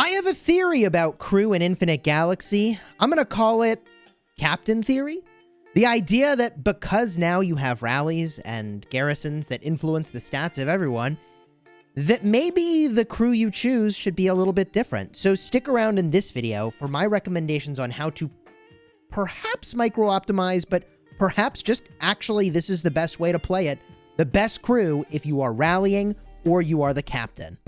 I have a theory about crew in Infinite Galaxy. I'm going to call it Captain Theory. The idea that because now you have rallies and garrisons that influence the stats of everyone, that maybe the crew you choose should be a little bit different. So stick around in this video for my recommendations on how to perhaps micro-optimize, but perhaps just actually this is the best way to play it. The best crew if you are rallying or you are the captain.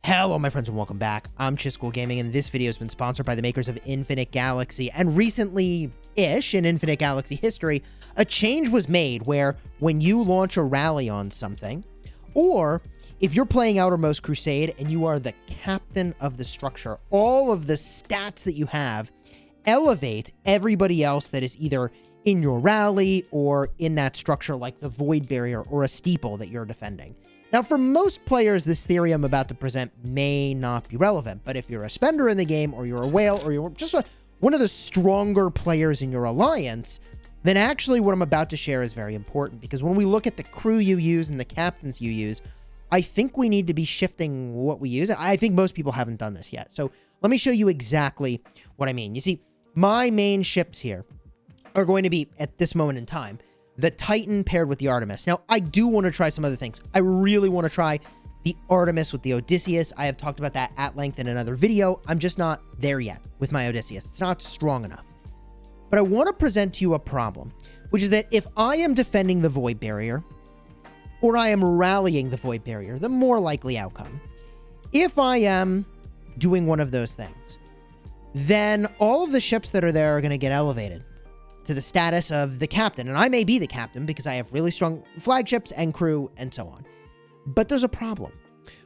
Hello, my friends, and welcome back. I'm Chisgule Gaming, and this video has been sponsored by the makers of Infinite Galaxy. And recently-ish in Infinite Galaxy history, a change was made where when you launch a rally on something, or if you're playing Outermost Crusade and you are the captain of the structure, all of the stats that you have elevate everybody else that is either in your rally or in that structure, like the Void Barrier or a steeple that you're defending. Now, for most players, this theory I'm about to present may not be relevant, but if you're a spender in the game, or you're a whale, or you're just one of the stronger players in your alliance, then actually what I'm about to share is very important, because when we look at the crew you use and the captains you use, I think we need to be shifting what we use. I think most people haven't done this yet, so let me show you exactly what I mean. You see, my main ships here are going to be, at this moment in time, the Titan paired with the Artemis. Now, I do want to try some other things. I really want to try the Artemis with the Odysseus. I have talked about that at length in another video. I'm just not there yet with my Odysseus. It's not strong enough. But I want to present to you a problem, which is that if I am defending the Void Barrier, or I am rallying the Void Barrier, the more likely outcome, if I am doing one of those things, then all of the ships that are there are going to get elevated to the status of the captain. And I may be the captain because I have really strong flagships and crew and so on. But there's a problem,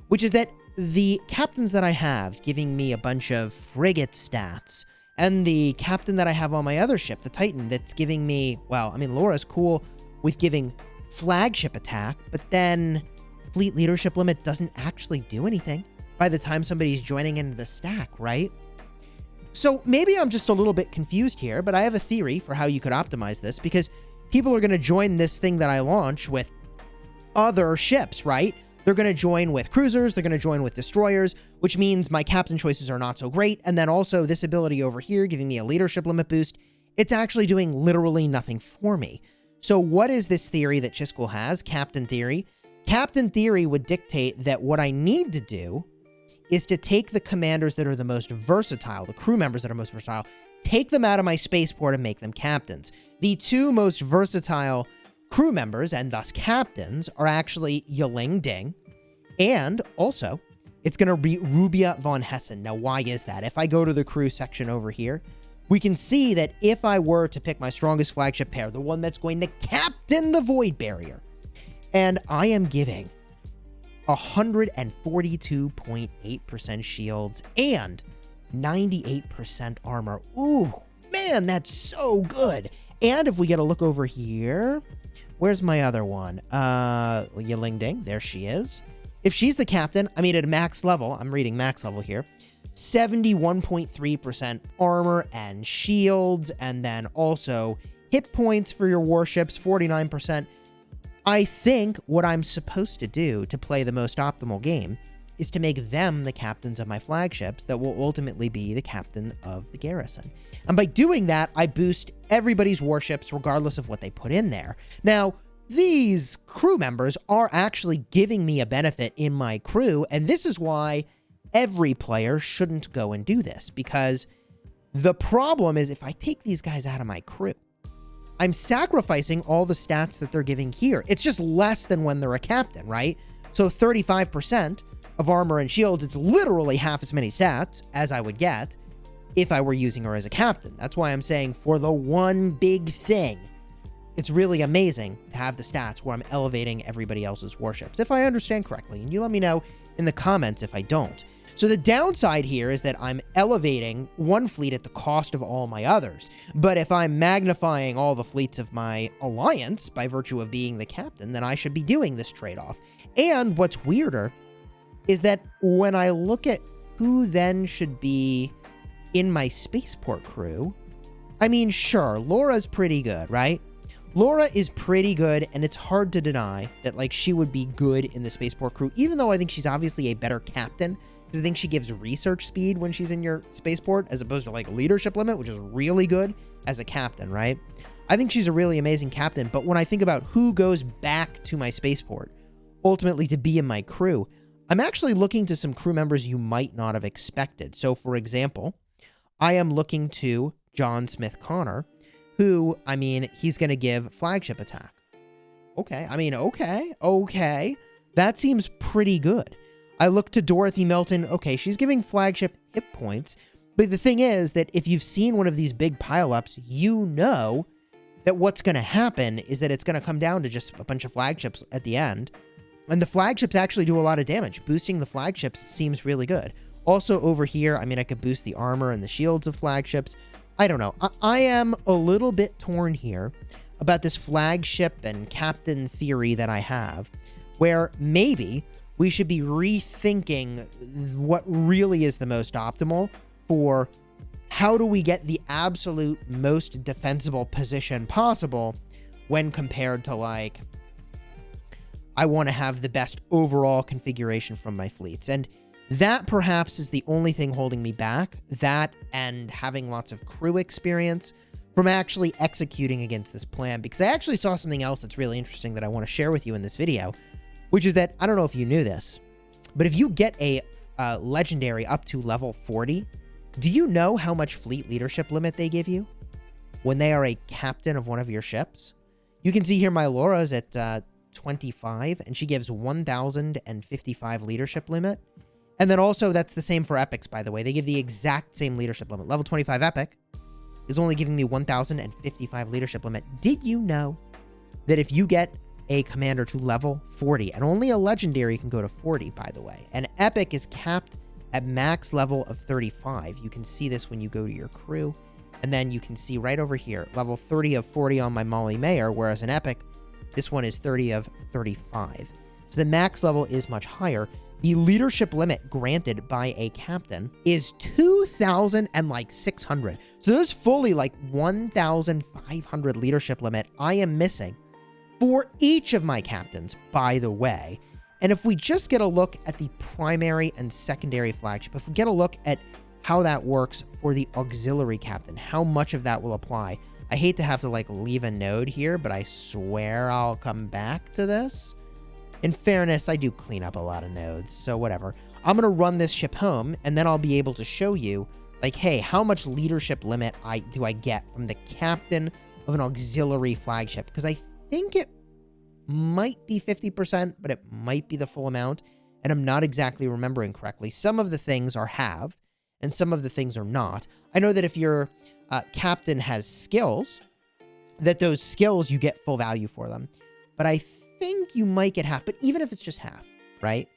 which is that the captains that I have giving me a bunch of frigate stats, and the captain that I have on my other ship, the Titan, that's giving me, well, I mean, Laura's cool with giving flagship attack, but then fleet leadership limit doesn't actually do anything by the time somebody's joining into the stack, right? So maybe I'm just a little bit confused here, but I have a theory for how you could optimize this, because people are going to join this thing that I launch with other ships, right? They're going to join with cruisers, they're going to join with destroyers, which means my captain choices are not so great. And then also this ability over here giving me a leadership limit boost, it's actually doing literally nothing for me. So what is this theory that Chisgule has? Captain Theory. Captain Theory would dictate that what I need to do is to take the commanders that are the most versatile, the crew members that are most versatile, take them out of my spaceport and make them captains. The two most versatile crew members, and thus captains, are actually Yiling Ding, and also, it's going to be Rubia von Hessen. Now, why is that? If I go to the crew section over here, we can see that if I were to pick my strongest flagship pair, the one that's going to captain the Void Barrier, and I am giving 142.8% shields and 98% armor. Ooh, man, that's so good. And if we get a look over here, where's my other one? Yiling Ding, there she is. If she's the captain, I mean, at max level, I'm reading max level here, 71.3% armor and shields, and then also hit points for your warships, 49%. I think what I'm supposed to do to play the most optimal game is to make them the captains of my flagships that will ultimately be the captain of the garrison. And by doing that, I boost everybody's warships regardless of what they put in there. Now, these crew members are actually giving me a benefit in my crew, and this is why every player shouldn't go and do this, because the problem is if I take these guys out of my crew, I'm sacrificing all the stats that they're giving here. It's just less than when they're a captain, right? So 35% of armor and shields, it's literally half as many stats as I would get if I were using her as a captain. That's why I'm saying for the one big thing, it's really amazing to have the stats where I'm elevating everybody else's warships, if I understand correctly. And you let me know in the comments if I don't. So the downside here is that I'm elevating one fleet at the cost of all my others. But if I'm magnifying all the fleets of my alliance by virtue of being the captain, then I should be doing this trade-off. And what's weirder is that when I look at who then should be in my spaceport crew, I mean, sure, Laura's pretty good, right? Laura is pretty good, and it's hard to deny that, like, she would be good in the spaceport crew, even though I think she's obviously a better captain, because I think she gives research speed when she's in your spaceport, as opposed to, like, leadership limit, which is really good as a captain, right? I think she's a really amazing captain, but when I think about who goes back to my spaceport, ultimately to be in my crew, I'm actually looking to some crew members you might not have expected. So, for example, I am looking to John Smith Connor, who, I mean, he's going to give flagship attack. Okay. I mean, okay. That seems pretty good. I look to Dorothy Milton. Okay, she's giving flagship hit points. But the thing is that if you've seen one of these big pileups, you know that what's going to happen is that it's going to come down to just a bunch of flagships at the end. And the flagships actually do a lot of damage. Boosting the flagships seems really good. Also over here, I mean, I could boost the armor and the shields of flagships. I don't know. I am a little bit torn here about this flagship and captain theory that I have, where maybe we should be rethinking what really is the most optimal for how do we get the absolute most defensible position possible when compared to, like, I want to have the best overall configuration from my fleets. And that perhaps is the only thing holding me back, that and having lots of crew experience from actually executing against this plan, because I actually saw something else that's really interesting that I want to share with you in this video, which is that, I don't know if you knew this, but if you get a legendary up to level 40, do you know how much fleet leadership limit they give you when they are a captain of one of your ships? You can see here my Laura's at 25, and she gives 1,055 leadership limit. And then also, that's the same for epics, by the way. They give the exact same leadership limit. Level 25 epic is only giving me 1,055 leadership limit. Did you know that if you get a commander to level 40, and only a legendary can go to 40, by the way, and epic is capped at max level of 35. You can see this when you go to your crew. And then you can see right over here, level 30 of 40 on my Molly Mayer, whereas an epic, this one is 30 of 35. So the max level is much higher. The leadership limit granted by a captain is 2,600. So there's fully like 1,500 leadership limit I am missing for each of my captains, by the way. And if we just get a look at the primary and secondary flagship, if we get a look at how that works for the auxiliary captain, how much of that will apply. I hate to have to like leave a node here, but I swear I'll come back to this. In fairness, I do clean up a lot of nodes, so whatever. I'm going to run this ship home, and then I'll be able to show you, like, hey, how much leadership limit do I get from the captain of an auxiliary flagship? Because I think it might be 50%, but it might be the full amount, and I'm not exactly remembering correctly. Some of the things are halved, and some of the things are not. I know that if your captain has skills, that those skills, you get full value for them. But I think you might get half, but even if it's just half, right?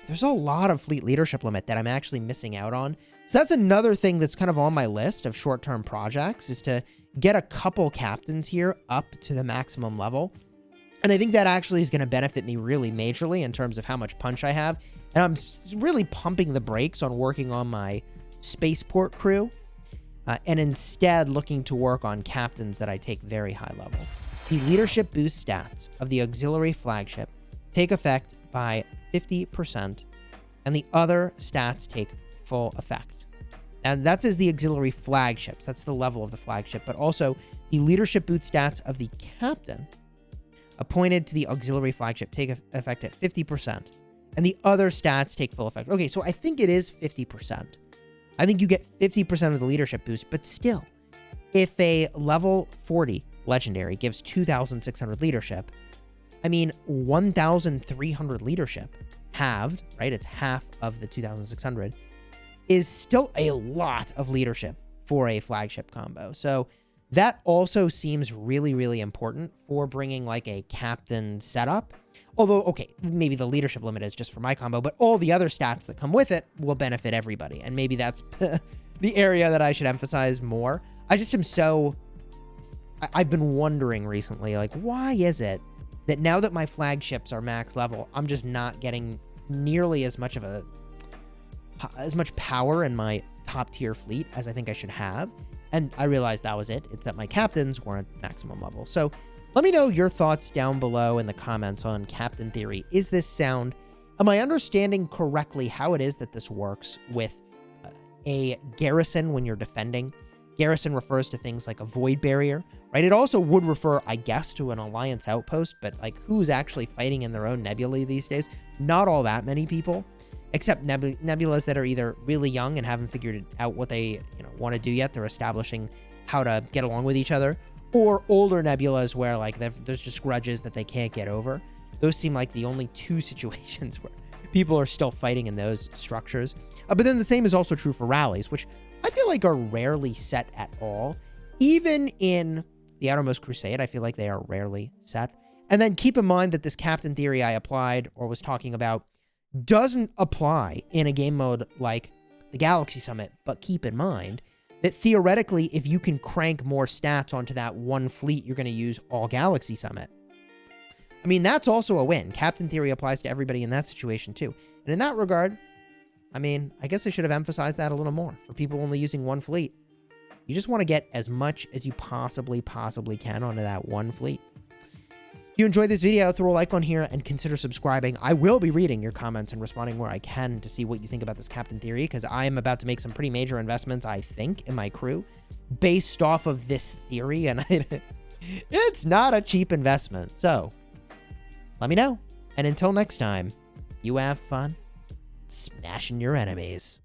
There's a lot of fleet leadership limit that I'm actually missing out on. So that's another thing that's kind of on my list of short-term projects, is to get a couple captains here up to the maximum level. And I think that actually is going to benefit me really majorly in terms of how much punch I have. And I'm really pumping the brakes on working on my spaceport crew, and instead looking to work on captains that I take very high level. The leadership boost stats of the auxiliary flagship take effect by 50%, and the other stats take full effect. And that's as the auxiliary flagships. That's the level of the flagship, but also the leadership boost stats of the captain appointed to the auxiliary flagship take effect at 50%, and the other stats take full effect. Okay, so I think it is 50%. I think you get 50% of the leadership boost, but still, if a level 40 legendary gives 2,600 leadership, I mean, 1,300 leadership halved, right? It's half of the 2,600, is still a lot of leadership for a flagship combo. So that also seems really, really important for bringing like a captain setup. Although, okay, maybe the leadership limit is just for my combo, but all the other stats that come with it will benefit everybody. And maybe that's the area that I should emphasize more. I just am so... I've been wondering recently, like, why is it that now that my flagships are max level, I'm just not getting nearly as much power in my top tier fleet as I think I should have? And I realized that was it. It's that my captains weren't maximum level. So let me know your thoughts down below in the comments on captain theory. Is this sound? Am I understanding correctly how it is that this works with a garrison when you're defending? Garrison refers to things like a void barrier, right? It also would refer, I guess, to an alliance outpost, but like who's actually fighting in their own nebulae these days? Not all that many people, except nebulas that are either really young and haven't figured out what they want to do yet. They're establishing how to get along with each other, or older nebulas where like there's just grudges that they can't get over. Those seem like the only two situations where people are still fighting in those structures. But then the same is also true for rallies, which I feel like are rarely set at all. Even in the Outermost Crusade, I feel like they are rarely set. And then keep in mind that this captain theory I applied or was talking about doesn't apply in a game mode like the Galaxy Summit. But keep in mind that theoretically, if you can crank more stats onto that one fleet, you're going to use all Galaxy Summit. I mean, that's also a win. Captain theory applies to everybody in that situation too. And in that regard, I mean, I guess I should have emphasized that a little more for people only using one fleet. You just want to get as much as you possibly can onto that one fleet. If you enjoyed this video, throw a like on here and consider subscribing. I will be reading your comments and responding where I can to see what you think about this captain theory, because I am about to make some pretty major investments, I think, in my crew based off of this theory, and it's not a cheap investment. So let me know. And until next time, you have fun smashing your enemies.